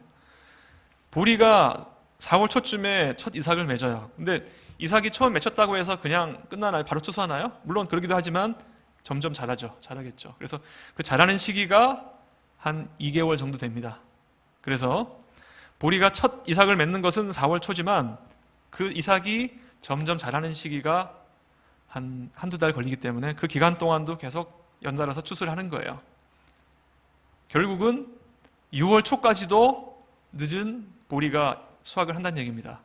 보리가 4월 초쯤에 첫 이삭을 맺어요. 근데 이삭이 처음 맺혔다고 해서 그냥 끝나나요? 바로 추수하나요? 물론 그러기도 하지만 점점 자라겠죠. 그래서 그 자라는 시기가 한 2개월 정도 됩니다. 그래서 보리가 첫 이삭을 맺는 것은 4월 초지만 그 이삭이 점점 자라는 시기가 한두 달 걸리기 때문에 그 기간 동안도 계속 연달아서 추수를 하는 거예요. 결국은 6월 초까지도 늦은 보리가 수확을 한다는 얘기입니다.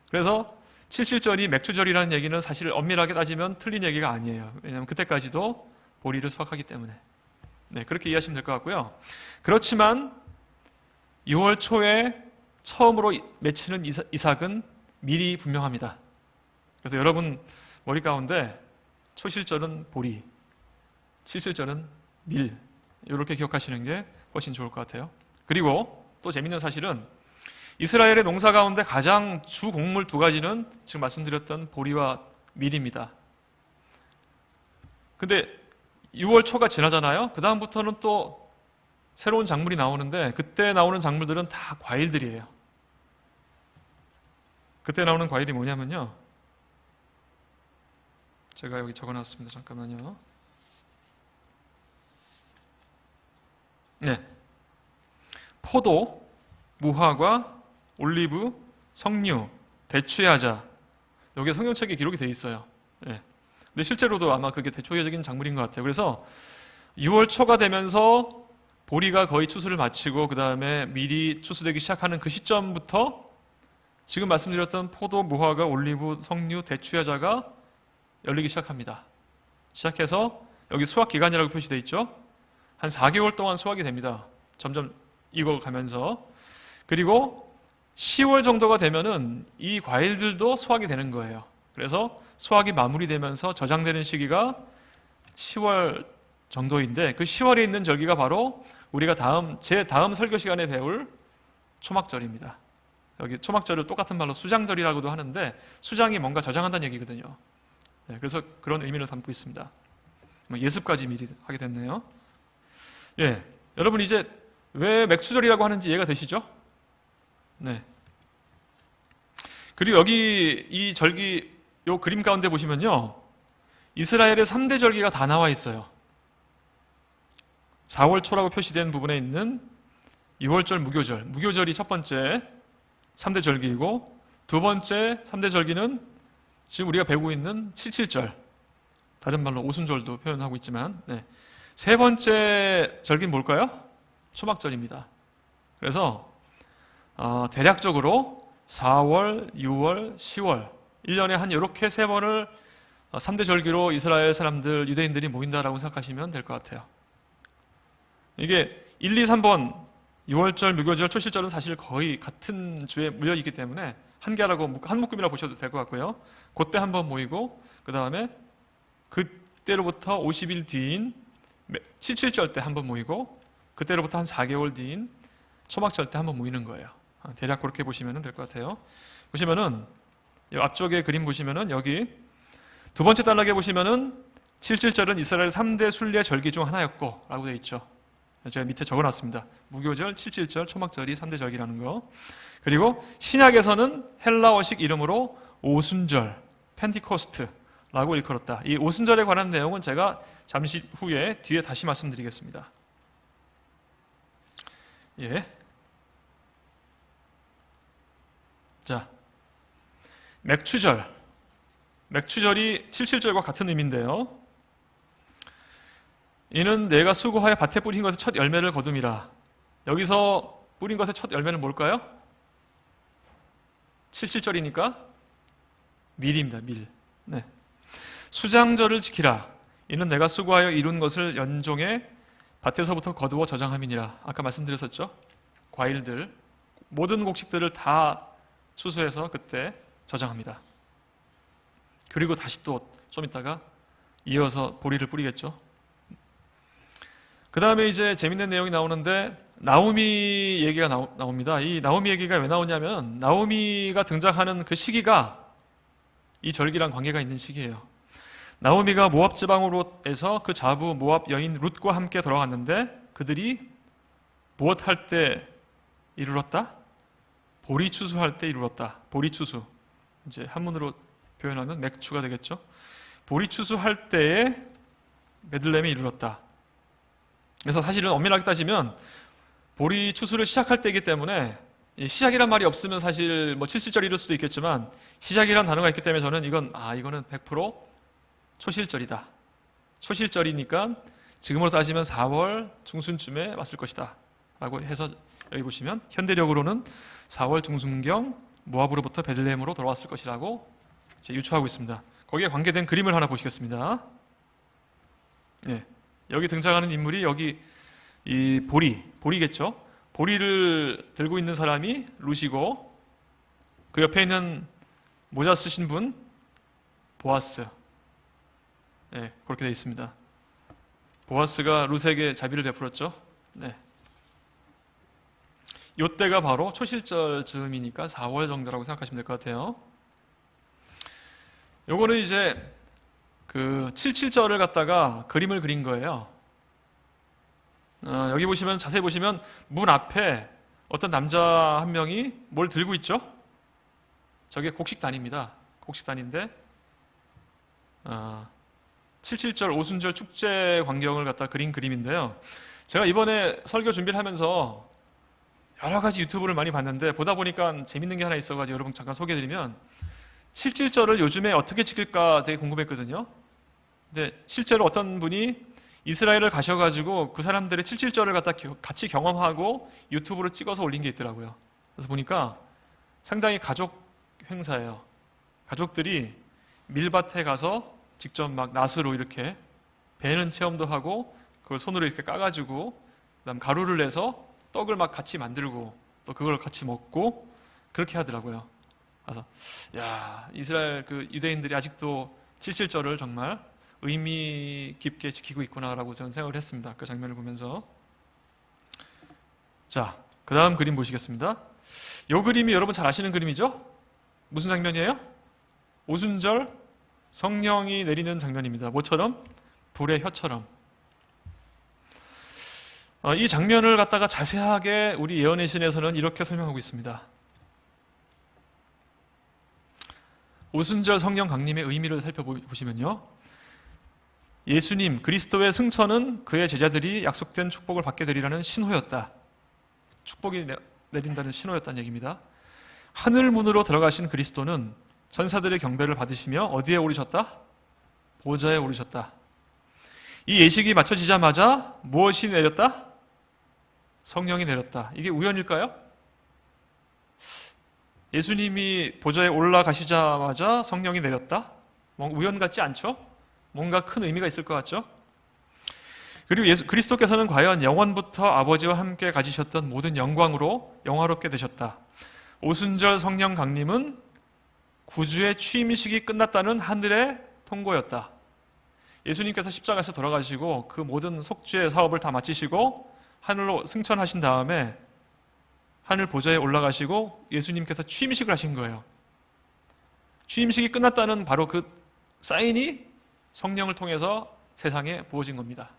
그래서 7.7절이 맥추절이라는 얘기는 사실 엄밀하게 따지면 틀린 얘기가 아니에요. 왜냐하면 그때까지도 보리를 수확하기 때문에. 그렇게 이해하시면 될 것 같고요. 그렇지만 6월 초에 처음으로 맺히는 이삭은 밀이 분명합니다. 그래서 여러분 머리 가운데 초실절은 보리, 칠실절은 밀, 이렇게 기억하시는 게 훨씬 좋을 것 같아요. 그리고 또 재밌는 사실은 이스라엘의 농사 가운데 가장 주 곡물 두 가지는 지금 말씀드렸던 보리와 밀입니다. 근데 6월 초가 지나잖아요. 그 다음부터는 또 새로운 작물이 나오는데 그때 나오는 작물들은 다 과일들이에요. 그때 나오는 과일이 뭐냐면요, 제가 여기 적어놨습니다. 잠깐만요. 네, 포도, 무화과, 올리브, 석류, 대추야자. 여기에 성경책에 기록이 돼 있어요. 네. 근데 실제로도 아마 그게 대표적인 작물인 것 같아요. 그래서 6월 초가 되면서 보리가 거의 추수를 마치고 그 다음에 밀이 추수되기 시작하는 그 시점부터 지금 말씀드렸던 포도, 무화과, 올리브, 석류, 대추야자가 열리기 시작합니다. 시작해서 여기 수확 기간이라고 표시되어 있죠. 한 4개월 동안 수확이 됩니다. 점점 익어가면서. 그리고 10월 정도가 되면은 이 과일들도 수확이 되는 거예요. 그래서 수확이 마무리되면서 저장되는 시기가 10월 정도인데 그 10월에 있는 절기가 바로 우리가 제 다음 설교 시간에 배울 초막절입니다. 여기 초막절을 똑같은 말로 수장절이라고도 하는데 수장이 뭔가 저장한다는 얘기거든요. 네, 그래서 그런 의미를 담고 있습니다. 예습까지 미리 하게 됐네요. 예, 여러분 이제 왜 맥추절이라고 하는지 이해가 되시죠? 네. 그리고 여기 이 절기 요 그림 가운데 보시면요, 이스라엘의 3대 절기가 다 나와 있어요. 4월 초라고 표시된 부분에 있는 6월절 무교절, 무교절이 첫 번째 3대 절기이고 두 번째 3대 절기는 지금 우리가 배우고 있는 칠칠절, 다른 말로 오순절도 표현하고 있지만, 네. 세 번째 절기는 뭘까요? 초막절입니다. 그래서 대략적으로 4월, 6월, 10월 1년에 한 이렇게 세 번을 3대 절기로 이스라엘 사람들, 유대인들이 모인다라고 생각하시면 될 것 같아요. 이게 1, 2, 3번 6월절, 무교절, 초실절은 사실 거의 같은 주에 물려있기 때문에 한 개라고, 한 묶음이라고 보셔도 될 것 같고요. 그때 한 번 모이고 그 다음에 그때로부터 50일 뒤인 칠칠절 때 한 번 모이고 그때로부터 한 4개월 뒤인 초막절 때 한 번 모이는 거예요. 대략 그렇게 보시면 될 것 같아요. 보시면은 앞쪽에 그림 보시면은 여기 두 번째 단락에 보시면은 칠칠절은 이스라엘 3대 순례 절기 중 하나였고 라고 되어 있죠. 제가 밑에 적어놨습니다. 무교절, 칠칠절, 초막절이 3대 절기라는 거. 그리고 신약에서는 헬라어식 이름으로 오순절, 펜티코스트라고 일컬었다. 이 오순절에 관한 내용은 제가 잠시 후에 뒤에 다시 말씀드리겠습니다. 예. 자, 맥추절. 맥추절이 칠칠절과 같은 의미인데요. 이는 내가 수고하여 밭에 뿌린 것의 첫 열매를 거둠이라. 여기서 뿌린 것의 첫 열매는 뭘까요? 칠칠절이니까 밀입니다. 밀. 네. 수장절을 지키라. 이는 내가 수고하여 이룬 것을 연종해 밭에서부터 거두어 저장함이니라. 아까 말씀드렸었죠? 과일들, 모든 곡식들을 다 수수해서 그때 저장합니다. 그리고 다시 또 좀 있다가 이어서 보리를 뿌리겠죠. 그 다음에 이제 재밌는 내용이 나오는데 나오미 얘기가 나옵니다. 이 나오미 얘기가 왜 나오냐면 나오미가 등장하는 그 시기가 이 절기랑 관계가 있는 시기예요. 나오미가 모압 지방으로에서 그 자부 모압 여인 룻과 함께 돌아갔는데 그들이 무엇할 때 이르렀다? 보리 추수할 때 이르렀다. 보리 추수. 이제 한문으로 표현하면 맥추가 되겠죠. 보리 추수할 때에 베들레헴에 이르렀다. 그래서 사실은 엄밀하게 따지면 보리 추수를 시작할 때이기 때문에 시작이란 말이 없으면 사실 뭐 칠칠절일 수도 있겠지만 시작이란 단어가 있기 때문에 저는 이거는 100% 초실절이다. 초실절이니까 지금으로 따지면 4월 중순쯤에 왔을 것이다 라고 해서 여기 보시면 현대력으로는 4월 중순경 모압으로부터 베들레헴으로 돌아왔을 것이라고 유추하고 있습니다. 거기에 관계된 그림을 하나 보시겠습니다. 네. 여기 등장하는 인물이 여기 이 보리겠죠. 보리를 들고 있는 사람이 룻이고 그 옆에 있는 모자 쓰신 분 보아스. 네, 그렇게 되어 있습니다. 보아스가 룻에게 자비를 베풀었죠. 네. 요때가 바로 초실절 즈음이니까 4월 정도라고 생각하시면 될 것 같아요. 요거는 이제 그 77절을 갖다가 그림을 그린 거예요. 여기 보시면, 자세히 보시면 문 앞에 어떤 남자 한 명이 뭘 들고 있죠? 저게 곡식단입니다. 곡식단인데 77절 오순절 축제 광경을 갖다 그린 그림인데요. 제가 이번에 설교 준비를 하면서 여러 가지 유튜브를 많이 봤는데 보다 보니까 재밌는 게 하나 있어가지고 여러분 잠깐 소개해드리면, 77절을 요즘에 어떻게 지킬까 되게 궁금했거든요. 근데 실제로 어떤 분이 이스라엘을 가셔가지고 그 사람들의 77절을 갖다 같이 경험하고 유튜브로 찍어서 올린 게 있더라고요. 그래서 보니까 상당히 가족 행사예요. 가족들이 밀밭에 가서 직접 막 낫으로 이렇게 베는 체험도 하고, 그걸 손으로 이렇게 까가지고 그다음 가루를 내서 떡을 막 같이 만들고 또 그걸 같이 먹고 그렇게 하더라고요. 그래서 야, 이스라엘 그 유대인들이 아직도 77절을 정말 의미 깊게 지키고 있구나라고 저는 생각을 했습니다. 그 장면을 보면서. 자, 그 다음 그림 보시겠습니다. 이 그림이 여러분 잘 아시는 그림이죠? 무슨 장면이에요? 오순절 성령이 내리는 장면입니다. 뭐처럼? 불의 혀처럼. 이 장면을 갖다가 자세하게 우리 예언의 신에서는 이렇게 설명하고 있습니다. 오순절 성령 강림의 의미를 살펴보시면요, 예수님 그리스도의 승천은 그의 제자들이 약속된 축복을 받게 되리라는 신호였다. 축복이 내린다는 신호였다는 얘기입니다. 하늘 문으로 들어가신 그리스도는 천사들의 경배를 받으시며 어디에 오르셨다? 보좌에 오르셨다. 이 예식이 마쳐지자마자 무엇이 내렸다? 성령이 내렸다. 이게 우연일까요? 예수님이 보좌에 올라가시자마자 성령이 내렸다? 뭔가 우연 같지 않죠? 뭔가 큰 의미가 있을 것 같죠? 그리고 그리스도께서는 과연 영원부터 아버지와 함께 가지셨던 모든 영광으로 영화롭게 되셨다. 오순절 성령 강림은 구주의 취임식이 끝났다는 하늘의 통고였다. 예수님께서 십자가에서 돌아가시고 그 모든 속죄의 사업을 다 마치시고 하늘로 승천하신 다음에 하늘 보좌에 올라가시고 예수님께서 취임식을 하신 거예요. 취임식이 끝났다는 바로 그 사인이 성령을 통해서 세상에 부어진 겁니다.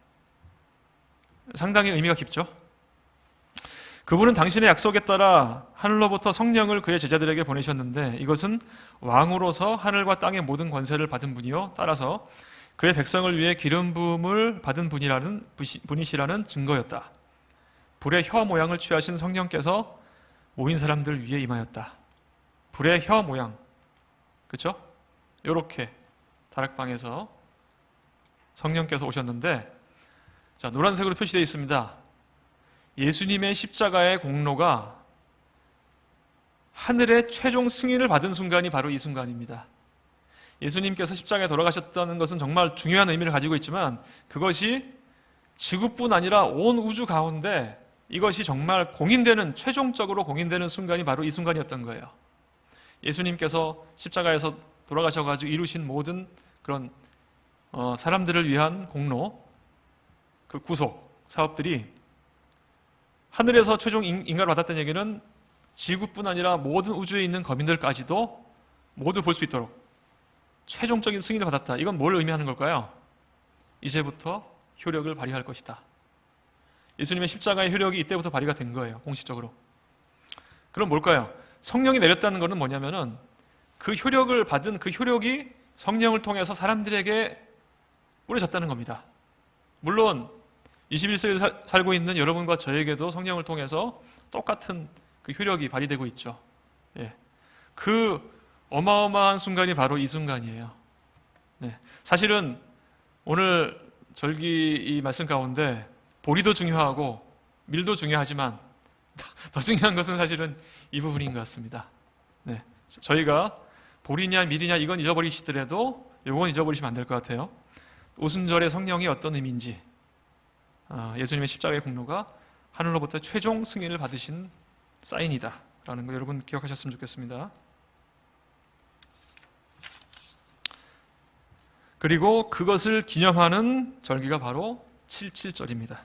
상당히 의미가 깊죠? 그분은 당신의 약속에 따라 하늘로부터 성령을 그의 제자들에게 보내셨는데, 이것은 왕으로서 하늘과 땅의 모든 권세를 받은 분이요, 따라서 그의 백성을 위해 기름 부음을 받은 분이시라는 증거였다. 불의 혀 모양을 취하신 성령께서 모인 사람들 위에 임하였다. 불의 혀 모양, 그렇죠? 이렇게 다락방에서 성령께서 오셨는데, 자, 노란색으로 표시되어 있습니다. 예수님의 십자가의 공로가 하늘의 최종 승인을 받은 순간이 바로 이 순간입니다. 예수님께서 십자가에 돌아가셨다는 것은 정말 중요한 의미를 가지고 있지만, 그것이 지구뿐 아니라 온 우주 가운데 이것이 정말 공인되는, 최종적으로 공인되는 순간이 바로 이 순간이었던 거예요. 예수님께서 십자가에서 돌아가셔가지고 이루신 모든 그런 사람들을 위한 공로, 그 구속 사업들이 하늘에서 최종 인가를 받았다는 얘기는 지구뿐 아니라 모든 우주에 있는 거민들까지도 모두 볼 수 있도록 최종적인 승인을 받았다. 이건 뭘 의미하는 걸까요? 이제부터 효력을 발휘할 것이다. 예수님의 십자가의 효력이 이때부터 발휘가 된 거예요, 공식적으로. 그럼 뭘까요? 성령이 내렸다는 것은 뭐냐면은 그 효력을 받은 그 효력이 성령을 통해서 사람들에게 뿌려졌다는 겁니다. 물론 21세기에 살고 있는 여러분과 저에게도 성령을 통해서 똑같은 그 효력이 발휘되고 있죠. 예. 그 어마어마한 순간이 바로 이 순간이에요. 네. 사실은 오늘 절기 이 말씀 가운데 보리도 중요하고 밀도 중요하지만 더 중요한 것은 사실은 이 부분인 것 같습니다. 네. 저희가 보리냐 밀이냐 이건 잊어버리시더라도 이건 잊어버리시면 안 될 것 같아요. 오순절의 성령이 어떤 의미인지, 예수님의 십자가의 공로가 하늘로부터 최종 승인을 받으신 사인이다 라는 거 여러분 기억하셨으면 좋겠습니다. 그리고 그것을 기념하는 절기가 바로 77절입니다.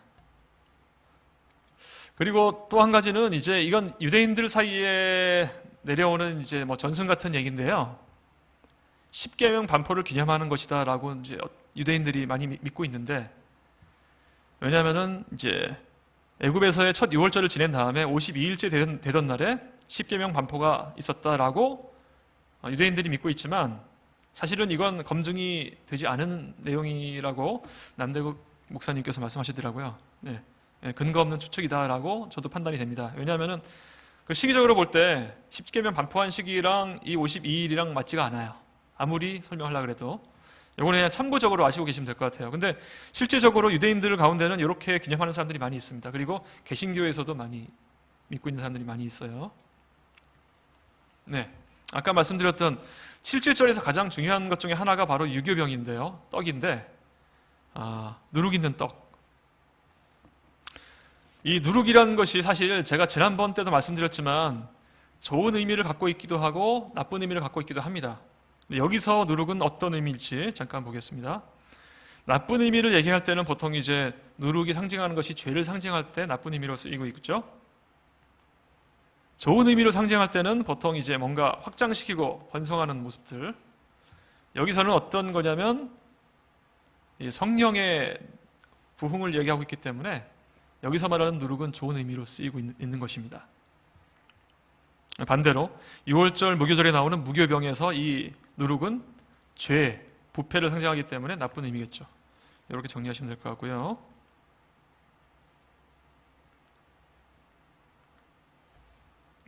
그리고 또 한 가지는 이제 이건 유대인들 사이에 내려오는 이제 뭐 전승 같은 얘기인데요. 십계명 반포를 기념하는 것이다라고 이제 유대인들이 많이 믿고 있는데, 왜냐하면은 이제 애굽에서의 첫 유월절을 지낸 다음에 52일째 되던 날에 십계명 반포가 있었다라고 유대인들이 믿고 있지만, 사실은 이건 검증이 되지 않은 내용이라고 남대국 목사님께서 말씀하시더라고요. 네, 근거 없는 추측이다라고 저도 판단이 됩니다. 왜냐하면은 그 시기적으로 볼 때 십계명 반포한 시기랑 이 52일이랑 맞지가 않아요. 아무리 설명하려고 해도. 이거는 그냥 참고적으로 아시고 계시면 될 것 같아요. 근데 실제적으로 유대인들 가운데는 이렇게 기념하는 사람들이 많이 있습니다. 그리고 개신교에서도 많이 믿고 있는 사람들이 많이 있어요. 네, 아까 말씀드렸던 77절에서 가장 중요한 것 중에 하나가 바로 유교병인데요. 떡인데, 누룩 있는 떡. 이 누룩이라는 것이 사실 제가 지난번 때도 말씀드렸지만 좋은 의미를 갖고 있기도 하고 나쁜 의미를 갖고 있기도 합니다. 여기서 누룩은 어떤 의미일지 잠깐 보겠습니다. 나쁜 의미를 얘기할 때는 보통 이제 누룩이 상징하는 것이 죄를 상징할 때 나쁜 의미로 쓰이고 있죠. 좋은 의미로 상징할 때는 보통 이제 뭔가 확장시키고 번성하는 모습들. 여기서는 어떤 거냐면 성령의 부흥을 얘기하고 있기 때문에 여기서 말하는 누룩은 좋은 의미로 쓰이고 있는 것입니다. 반대로 6월절 무교절에 나오는 무교병에서 이 누룩은 죄, 부패를 상징하기 때문에 나쁜 의미겠죠. 이렇게 정리하시면 될 것 같고요.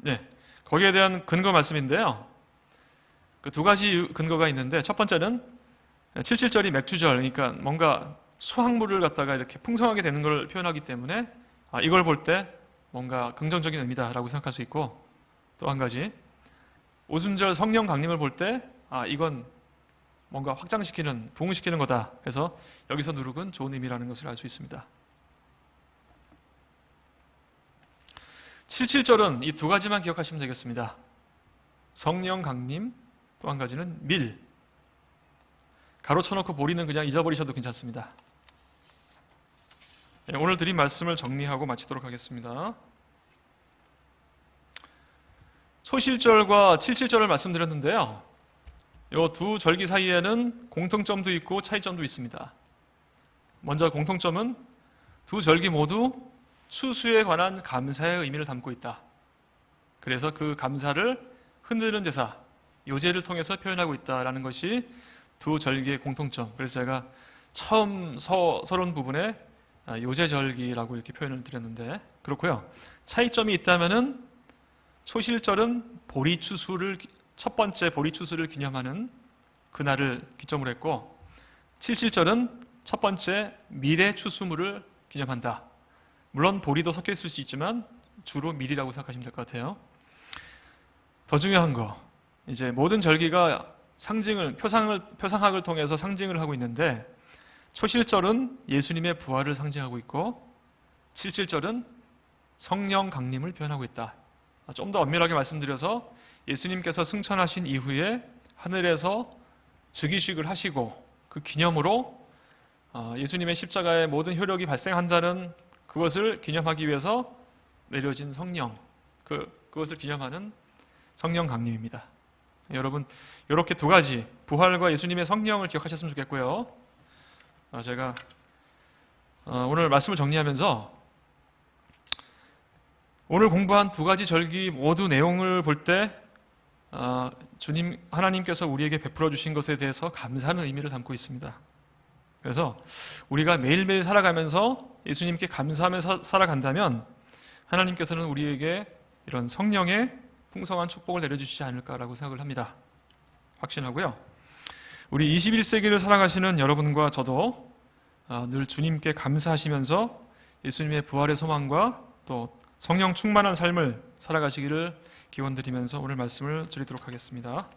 네, 거기에 대한 근거 말씀인데요. 그 두 가지 근거가 있는데, 첫 번째는 77절이 맥주절, 그러니까 뭔가 수확물을 갖다가 이렇게 풍성하게 되는 걸 표현하기 때문에 이걸 볼 때 뭔가 긍정적인 의미다라고 생각할 수 있고, 또 한 가지 오순절 성령 강림을 볼 때 이건 뭔가 확장시키는, 부흥시키는 거다. 그래서 여기서 누룩은 좋은 의미라는 것을 알 수 있습니다. 77절은 이 두 가지만 기억하시면 되겠습니다. 성령 강림, 또 한 가지는 밀. 가로쳐놓고 보리는 그냥 잊어버리셔도 괜찮습니다. 네, 오늘 드린 말씀을 정리하고 마치도록 하겠습니다. 초실절과 77절을 말씀드렸는데요. 이 두 절기 사이에는 공통점도 있고 차이점도 있습니다. 먼저 공통점은 두 절기 모두 추수에 관한 감사의 의미를 담고 있다. 그래서 그 감사를 흔드는 제사, 요제를 통해서 표현하고 있다는 것이 두 절기의 공통점. 그래서 제가 처음 서론 부분에 요제절기라고 이렇게 표현을 드렸는데, 그렇고요. 차이점이 있다면은 초실절은 첫 번째 보리추수를 기념하는 그날을 기점으로 했고, 77절은 첫 번째 밀의 추수물을 기념한다. 물론 보리도 섞여 있을 수 있지만 주로 밀이라고 생각하시면 될 것 같아요. 더 중요한 거, 이제 모든 절기가 표상학을 통해서 상징을 하고 있는데, 초실절은 예수님의 부활을 상징하고 있고 77절은 성령 강림을 표현하고 있다. 좀 더 엄밀하게 말씀드려서 예수님께서 승천하신 이후에 하늘에서 즉위식을 하시고 그 기념으로 예수님의 십자가의 모든 효력이 발생한다는 그것을 기념하기 위해서 내려진 성령, 그것을 기념하는 성령 강림입니다. 여러분, 이렇게 두 가지, 부활과 예수님의 성령을 기억하셨으면 좋겠고요. 제가 오늘 말씀을 정리하면서 오늘 공부한 두 가지 절기 모두 내용을 볼 때 주님, 하나님께서 우리에게 베풀어 주신 것에 대해서 감사하는 의미를 담고 있습니다. 그래서 우리가 매일매일 살아가면서 예수님께 감사하면서 살아간다면 하나님께서는 우리에게 이런 성령의 풍성한 축복을 내려주시지 않을까라고 생각을 합니다. 확신하고요. 우리 21세기를 살아가시는 여러분과 저도 늘 주님께 감사하시면서 예수님의 부활의 소망과 또 성령 충만한 삶을 살아가시기를 기원드리면서 오늘 말씀을 드리도록 하겠습니다.